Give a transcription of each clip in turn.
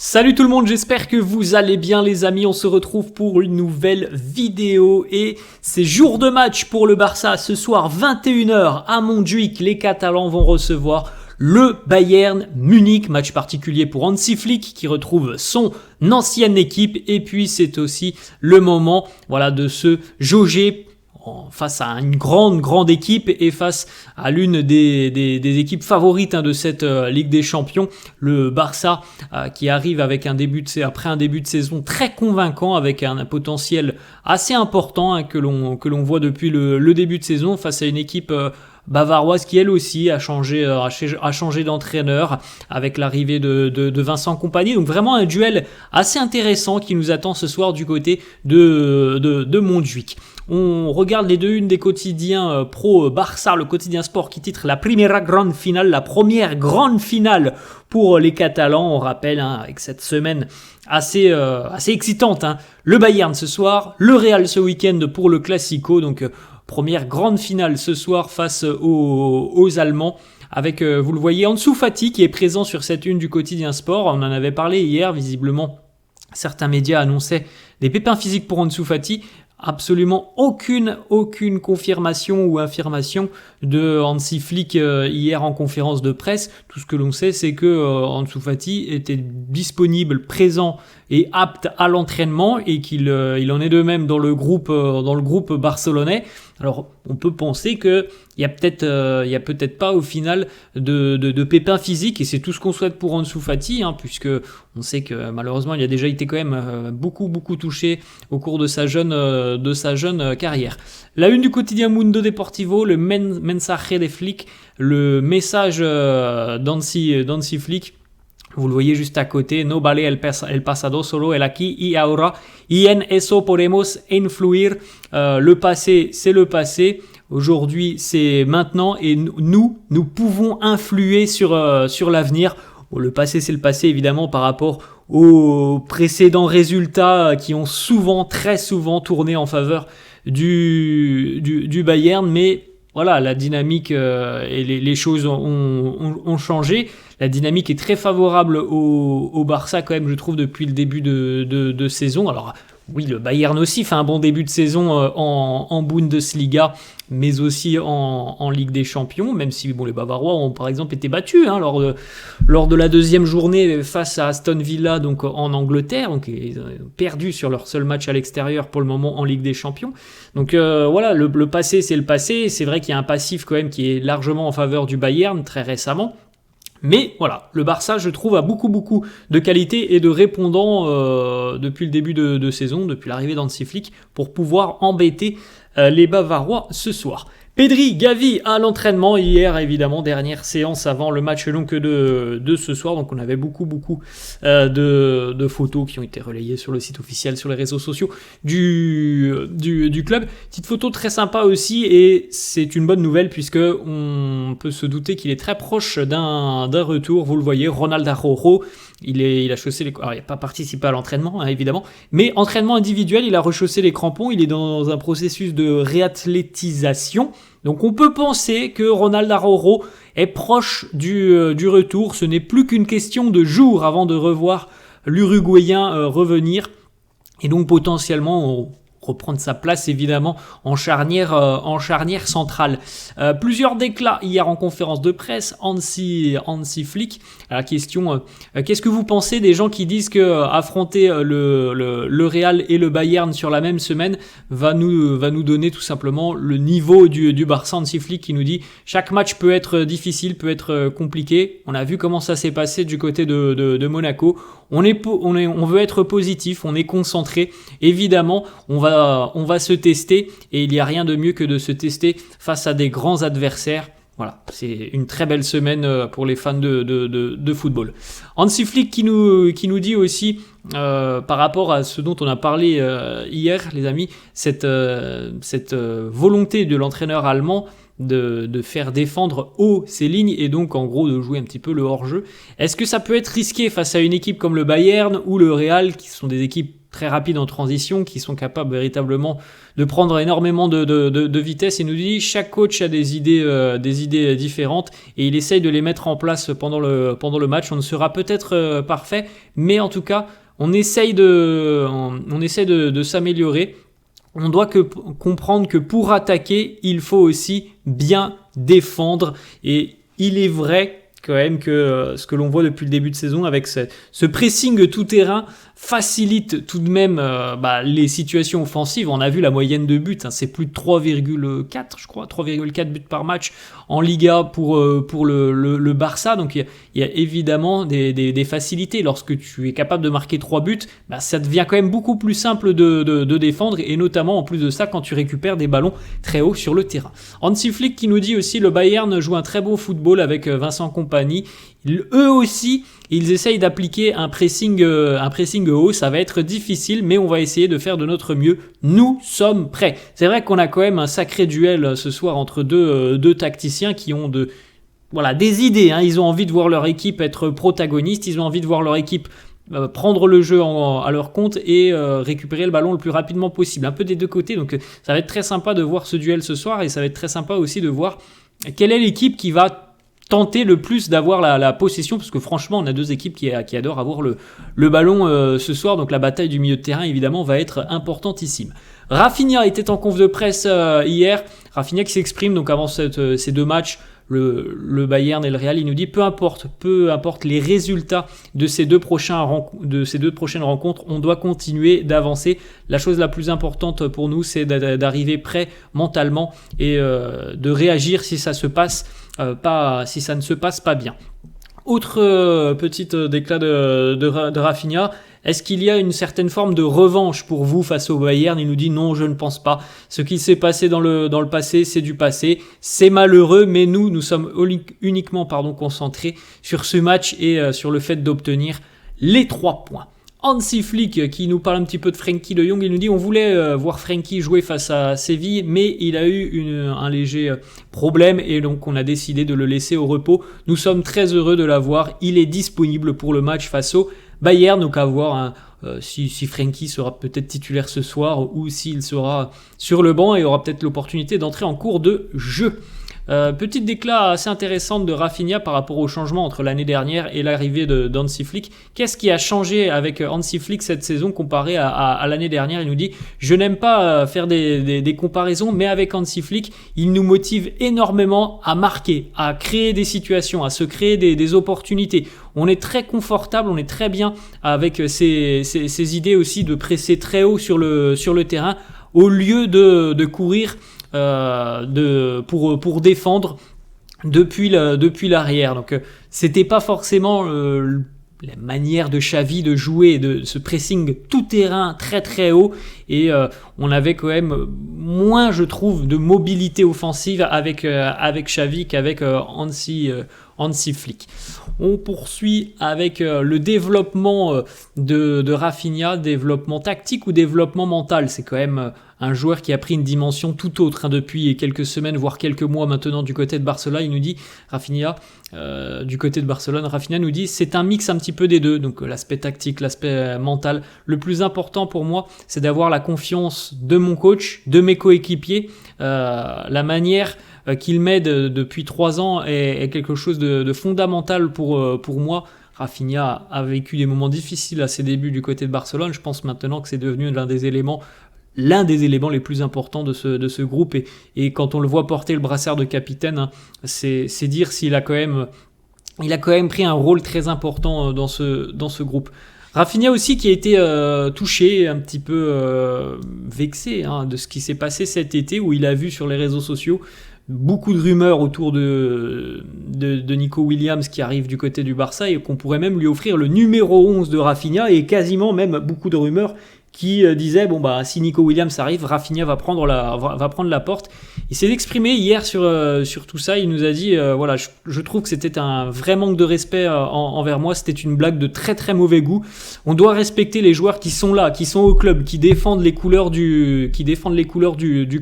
Salut tout le monde, j'espère que vous allez bien les amis, on se retrouve pour une nouvelle vidéo et c'est jour de match pour le Barça. Ce soir 21h à Montjuïc, les Catalans vont recevoir le Bayern Munich, match particulier pour Hansi Flick qui retrouve son ancienne équipe et puis c'est aussi le moment de se jauger face à une grande équipe et face à l'une des équipes favorites de cette Ligue des Champions, le Barça qui arrive avec après un début de saison très convaincant avec un potentiel assez important que l'on voit depuis le début de saison face à une équipe bavaroise qui elle aussi a changé d'entraîneur avec l'arrivée de Vincent Kompany. Donc vraiment un duel assez intéressant qui nous attend ce soir du côté de Montjuïc. On regarde les deux unes des quotidiens pro Barça, le quotidien sport qui titre la première grande finale pour les Catalans. On rappelle avec cette semaine assez excitante, le Bayern ce soir, le Real ce week-end pour le Classico. Donc première grande finale ce soir face aux Allemands. Avec, vous le voyez, Ansu Fati qui est présent sur cette une du quotidien sport. On en avait parlé hier, visiblement certains médias annonçaient des pépins physiques pour Ansu Fati. Absolument aucune confirmation ou affirmation de Hansi Flick hier en conférence de presse. Tout ce que l'on sait, c'est que Ansu Fati était disponible, présent et apte à l'entraînement et qu'il en est de même dans le groupe barcelonais. Alors, on peut penser que il y a peut-être pas au final de pépins physiques et c'est tout ce qu'on souhaite pour Ansu Fati, puisque on sait que malheureusement il a déjà été quand même beaucoup touché au cours de sa jeune carrière. La une du quotidien Mundo Deportivo, le mensaje de Flick, le message d'Hansi Flick. Vous le voyez juste à côté, no vale el pasado, solo el aquí y ahora, y en eso podemos influir. Le passé, c'est le passé. Aujourd'hui, c'est maintenant et nous pouvons influer sur l'avenir. Bon, le passé, c'est le passé, évidemment, par rapport aux précédents résultats qui ont très souvent tourné en faveur du Bayern, mais voilà, la dynamique et les choses ont changé. La dynamique est très favorable au Barça quand même, je trouve, depuis le début de saison. Alors oui, le Bayern aussi fait un bon début de saison en Bundesliga, mais aussi en Ligue des Champions, même si les Bavarois ont par exemple été battus lors de la deuxième journée face à Aston Villa donc en Angleterre. Donc ils ont perdu sur leur seul match à l'extérieur pour le moment en Ligue des Champions. Donc le passé c'est le passé. C'est vrai qu'il y a un passif quand même qui est largement en faveur du Bayern très récemment. Mais voilà, le Barça, je trouve, a beaucoup de qualité et de répondants depuis le début de saison, depuis l'arrivée d'Hansi Flick, pour pouvoir embêter les Bavarois ce soir. Pedri, Gavi à l'entraînement hier, évidemment, dernière séance avant le match donc de ce soir. Donc on avait beaucoup de photos qui ont été relayées sur le site officiel, sur les réseaux sociaux du club. Petite photo très sympa aussi et c'est une bonne nouvelle puisque on peut se douter qu'il est très proche d'un retour. Vous le voyez, Ronald Araujo. Il a chaussé alors il n'a pas participé à l'entraînement évidemment, mais entraînement individuel, il a rechaussé les crampons, il est dans un processus de réathlétisation. Donc on peut penser que Ronald Araujo est proche du retour. Ce n'est plus qu'une question de jours avant de revoir l'Uruguayen revenir et donc potentiellement reprendre sa place évidemment en charnière centrale. Plusieurs déclats hier en conférence de presse. Hansi Flick. À la question, qu'est-ce que vous pensez des gens qui disent que affronter le Real et le Bayern sur la même semaine va nous donner tout simplement le niveau du Barça. Hansi Flick qui nous dit chaque match peut être difficile, peut être compliqué. On a vu comment ça s'est passé du côté de Monaco. On veut être positif, on est concentré. Évidemment, on va se tester et il n'y a rien de mieux que de se tester face à des grands adversaires. Voilà, c'est une très belle semaine pour les fans de football. Hansi Flick qui nous dit aussi par rapport à ce dont on a parlé hier, les amis, cette volonté de l'entraîneur allemand de faire défendre haut ses lignes et donc en gros de jouer un petit peu le hors-jeu. Est-ce que ça peut être risqué face à une équipe comme le Bayern ou le Real, qui sont des équipes très rapides en transition, qui sont capables véritablement de prendre énormément de vitesse? Il nous dit chaque coach a des idées différentes et il essaye de les mettre en place pendant le match. On ne sera peut-être parfait, mais en tout cas on essaye de s'améliorer. On doit comprendre que pour attaquer, il faut aussi bien défendre. Et il est vrai quand même que ce que l'on voit depuis le début de saison avec ce pressing tout-terrain facilite tout de même les situations offensives. On a vu la moyenne de buts, c'est plus de 3,4 je crois, 3,4 buts par match en Liga pour le Barça. Donc il y a évidemment des facilités. Lorsque tu es capable de marquer 3 buts, ça devient quand même beaucoup plus simple de défendre, et notamment en plus de ça quand tu récupères des ballons très hauts sur le terrain. Hansi Flick qui nous dit aussi le Bayern joue un très beau football avec Vincent Kompany. Eux aussi, ils essayent d'appliquer un pressing haut. Ça va être difficile, mais on va essayer de faire de notre mieux. Nous sommes prêts. C'est vrai qu'on a quand même un sacré duel ce soir entre deux tacticiens qui ont des idées. Ils ont envie de voir leur équipe être protagoniste. Ils ont envie de voir leur équipe prendre le jeu à leur compte et récupérer le ballon le plus rapidement possible. Un peu des deux côtés. Donc ça va être très sympa de voir ce duel ce soir, et ça va être très sympa aussi de voir quelle est l'équipe qui va tenter le plus d'avoir la possession, parce que franchement on a deux équipes qui adorent avoir le ballon ce soir. Donc la bataille du milieu de terrain évidemment va être importantissime. Rafinha était en conf de presse hier. Rafinha qui s'exprime donc avant ces deux matchs, le Bayern et le Real. Il nous dit peu importe les résultats de ces deux prochaines rencontres, on doit continuer d'avancer. La chose la plus importante pour nous, c'est d'arriver prêt mentalement et de réagir si ça ne se passe pas bien. Autre petite déclat de Rafinha. Est-ce qu'il y a une certaine forme de revanche pour vous face au Bayern? Il nous dit non, je ne pense pas. Ce qui s'est passé dans le passé, c'est du passé. C'est malheureux, mais nous sommes uniquement concentrés sur ce match et sur le fait d'obtenir les 3 points. Hansi Flick qui nous parle un petit peu de Frenkie de Jong. Il nous dit on voulait voir Frenkie jouer face à Séville, mais il a eu un léger problème et donc on a décidé de le laisser au repos. Nous sommes très heureux de l'avoir. Il est disponible pour le match face au Bayern. Donc à voir si Frenkie sera peut-être titulaire ce soir ou s'il sera sur le banc et aura peut-être l'opportunité d'entrer en cours de jeu. Petite déclat assez intéressante de Rafinha par rapport au changement entre l'année dernière et l'arrivée d'Hansi Flick. Qu'est-ce qui a changé avec Hansi Flick cette saison comparé à l'année dernière? Il nous dit je n'aime pas faire des comparaisons, mais avec Hansi Flick il nous motive énormément à marquer, à créer des situations, à se créer des opportunités. On est très confortable, on est très bien avec ces idées aussi de presser très haut sur le terrain au lieu de courir pour défendre depuis l'arrière. Donc c'était pas forcément la manière de Xavi de jouer, de ce pressing tout terrain très très haut, et on avait quand même moins, je trouve, de mobilité offensive avec Xavi qu'avec Hansi Flick. On poursuit avec le développement de Rafinha, développement tactique ou développement mental. C'est quand même un joueur qui a pris une dimension tout autre depuis quelques semaines, voire quelques mois maintenant du côté de Barcelone. Il nous dit, Rafinha, du côté de Barcelone, Rafinha nous dit c'est un mix un petit peu des deux, donc l'aspect tactique, l'aspect mental. Le plus important pour moi, c'est d'avoir la confiance de mon coach, de mes coéquipiers. La manière qu'il m'aide depuis 3 ans est quelque chose de fondamental pour moi. Rafinha a vécu des moments difficiles à ses débuts du côté de Barcelone. Je pense maintenant que c'est devenu l'un des éléments les plus importants de ce groupe, et quand on le voit porter le brassard de capitaine, c'est dire s'il a quand même pris un rôle très important dans ce groupe. Rafinha aussi qui a été touché, un petit peu vexé de ce qui s'est passé cet été, où il a vu sur les réseaux sociaux beaucoup de rumeurs autour de Nico Williams qui arrive du côté du Barça, et qu'on pourrait même lui offrir le numéro 11 de Rafinha, et quasiment même beaucoup de rumeurs qui disait bon bah si Nico Williams arrive, Rafinha va prendre la porte. Il s'est exprimé hier sur tout ça. Il nous a dit voilà, je trouve que c'était un vrai manque de respect envers moi. C'était une blague de très très mauvais goût. On doit respecter les joueurs qui sont là, qui sont au club, qui défendent les couleurs du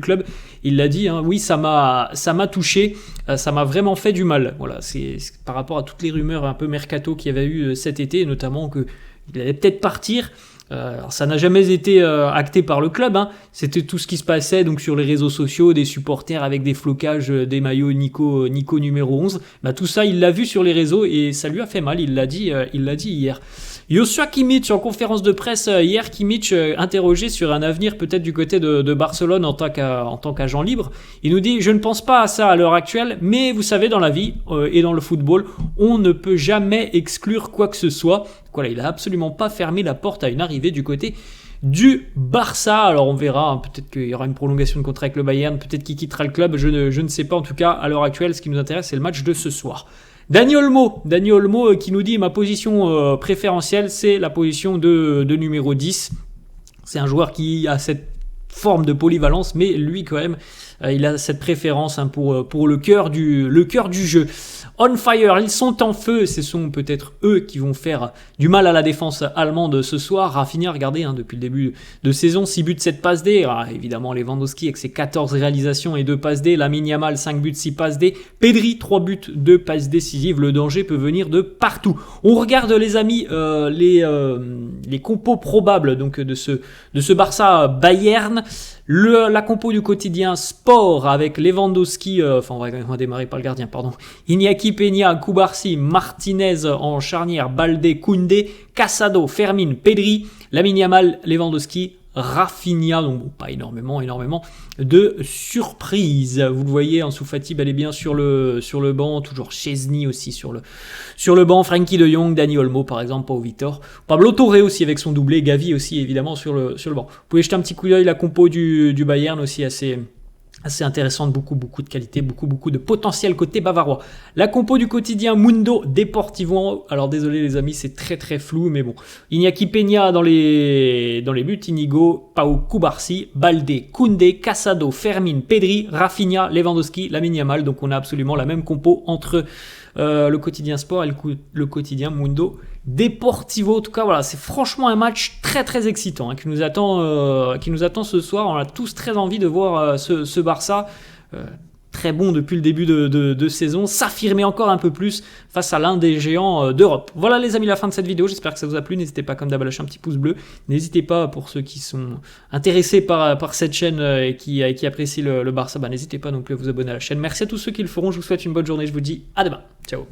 club. Il l'a dit, hein, oui, ça m'a touché, ça m'a vraiment fait du mal. Voilà, c'est par rapport à toutes les rumeurs un peu mercato qu'il y avait eu cet été, notamment qu'il allait peut-être partir. Alors ça n'a jamais été acté par le club, hein. C'était tout ce qui se passait donc sur les réseaux sociaux, des supporters avec des flocages des maillots Nico numéro 11. Bah, tout ça, il l'a vu sur les réseaux et ça lui a fait mal, il l'a dit hier. Joshua Kimmich en conférence de presse hier, Kimmich interrogé sur un avenir peut-être du côté de Barcelone en tant qu'agent libre. Il nous dit « Je ne pense pas à ça à l'heure actuelle, mais vous savez, dans la vie et dans le football, on ne peut jamais exclure quoi que ce soit. » Voilà, il n'a absolument pas fermé la porte à une arrivée du côté du Barça. Alors on verra, hein, peut-être qu'il y aura une prolongation de contrat avec le Bayern, peut-être qu'il quittera le club, je ne sais pas. En tout cas, à l'heure actuelle, ce qui nous intéresse, c'est le match de ce soir. Dani Olmo qui nous dit ma position préférentielle, c'est la position de numéro 10. C'est un joueur qui a cette forme de polyvalence, mais lui quand même, il a cette préférence hein, pour le cœur du jeu. On fire, ils sont en feu, ce sont peut-être eux qui vont faire du mal à la défense allemande ce soir. Rafinha, regardez, hein, depuis le début de saison, 6 buts, 7 passes D. Évidemment, Lewandowski avec ses 14 réalisations et 2 passes D. Lamine Yamal, 5 buts, 6 passes D. Pedri, 3 buts, 2 passes décisives. Le danger peut venir de partout. On regarde, les amis, les compos probables donc, de ce Barça Bayern. La compo du quotidien Sport avec Lewandowski, on va démarrer par le gardien, pardon. Iñaki Peña, Cubarsí, Martinez en charnière, Balde, Koundé, Casado, Fermin, Pedri, Lamine Yamal, Lewandowski, Rafinha, donc bon, pas énormément de surprises. Vous le voyez, Ansu Fati bel et bien sur le banc, toujours Chesney aussi sur le banc, Frenkie de Jong, Dani Olmo par exemple, Pau Vitor, Pablo Torre aussi avec son doublé, Gavi aussi évidemment sur le banc. Vous pouvez jeter un petit coup d'œil, la compo du Bayern aussi assez intéressante, beaucoup de qualité, beaucoup de potentiel côté bavarois. La compo du quotidien Mundo Deportivo, alors désolé les amis, c'est très très flou, mais bon. Iñaki Peña dans les buts, Inigo, Pau Cubarsí, Balde, Koundé, Casado, Fermin, Pedri, Rafinha, Lewandowski, Lamine Yamal, donc on a absolument la même compo entre le quotidien Sport et le quotidien Mundo Deportivo. En tout cas, voilà, c'est franchement un match très très excitant hein, qui nous attend ce soir. On a tous très envie de voir ce Barça très bon depuis le début de saison s'affirmer encore un peu plus face à l'un des géants d'Europe. Voilà les amis, la fin de cette vidéo. J'espère que ça vous a plu. N'hésitez pas comme d'hab à lâcher un petit pouce bleu. N'hésitez pas, pour ceux qui sont intéressés par cette chaîne et qui apprécient le Barça, n'hésitez pas non plus à vous abonner à la chaîne. Merci à tous ceux qui le feront. Je vous souhaite une bonne journée. Je vous dis à demain. Ciao.